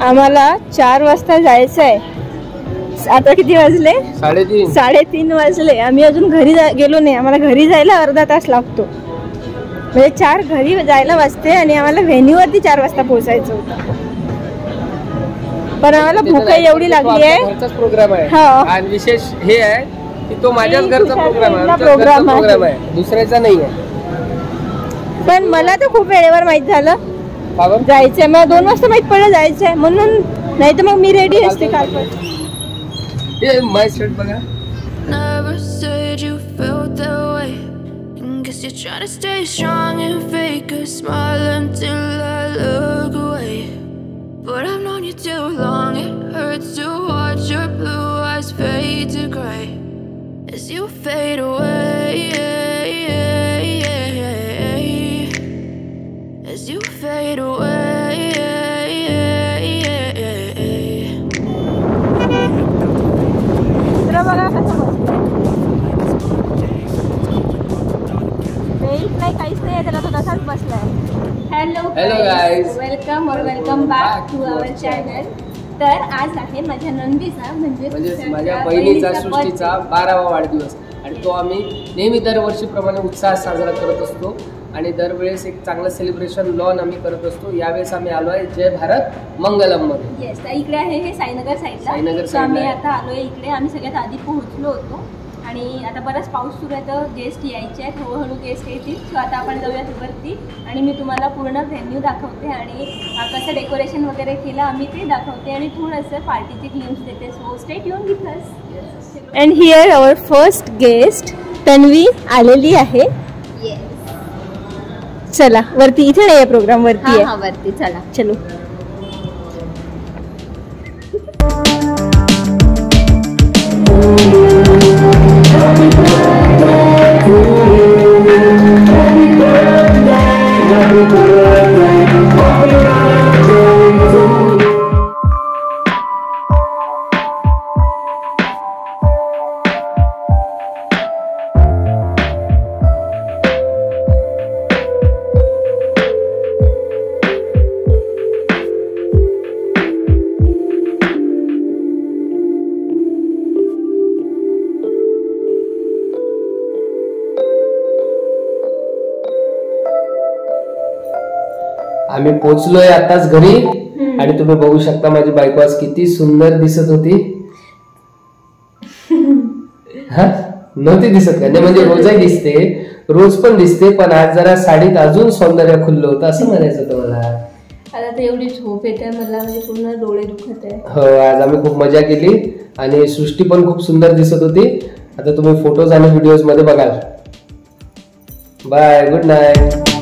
आम्हाला 4 वाजता जायचं आहे. आता किती वाजले? 3:30 वाजले. आम्ही अजून घरी गेलो नाही. आम्हाला घरी जायला अर्धा तास लागतो. म्हणजे 4 घरी जायला वाजते आणि आम्हाला व्हेन्यूवरती 4 वाजता पोहोचायचं होतं. पण आम्हाला भूक एवढी लागली आहे. प्रोग्राम आहे आणि विशेष हे आहे की तो माझ्याच घरचा प्रोग्राम आहे, दुसऱ्याचा नाही आहे. पण मला तर खूप वेळेवर माहित झालं जायचंय. मला 2 वाजता माहित पडलं जायचंय म्हणून, नाही तर मग मी रेडी असते काल पण. हे माय शर्ट बघा. Never said you felt that way. Guess you're trying to stay strong and fake a smile until I look away. But I've known you too long. It hurts to watch your blue eyes fade to gray as you fade away. As you fade away. बघा कसं नाही, काहीच नाही त्याला, तो तसाच बसलाय. Hello guys, welcome back to our channel. तर आज आहे माझ्या नंदीचा म्हणजे माझ्या बहिणीचा सृष्टीचा 12वा वाढदिवस आणि तो आम्ही नेहमी दरवर्षीप्रमाणे उत्साहात साजरा करत असतो आणि दरवेळेस एक चांगलं सेलिब्रेशन लॉन आम्ही करत असतो. यावेळेस आम्ही आलो आहे जय भारत मंगलम मध्ये. येस, इकडे आहे हे साईनगर साईडला. आम्ही आता आलोय इकडे. आम्ही सगळ्यात आधी पोहोचलो होतो आणि आता बराच पाऊस सुरू आहे तर गेस्ट यायचे आहेत, हळूहळू गेस्ट येतील. सो आता आपण जाऊयात वरती आणि मी तुम्हाला पूर्ण व्हेन्यू दाखवते आणि कसं डेकोरेशन वगैरे केलं आम्ही ते दाखवते आणि थोडंसं पार्टीचे ग्लिम्स देते. So stay tuned with us. And here our first guest Tanvi आलेली आहे. चला वरती, इथे नाही आहे प्रोग्राम, वरती आहे. वरती चला, चलो. आम्ही पोहोचलोय आताच घरी आणि तुम्ही बघू शकता माझी बायको आज किती सुंदर दिसत होती. नव्हती दिसत का? म्हणजे रोजही दिसते, रोज पण दिसते, पण आज जरा साडीत अजून सौंदर्य खुललं होतं असं म्हणायचं होतं मला. आता तर एवढी झोप येते मला, म्हणजे पूर्ण डोळे दुखत आहे. हो, आज आम्ही खूप मजा केली आणि सृष्टी पण खूप सुंदर दिसत होती. आता तुम्ही फोटोज आणि व्हिडिओज मध्ये बघाल. Bye, good night.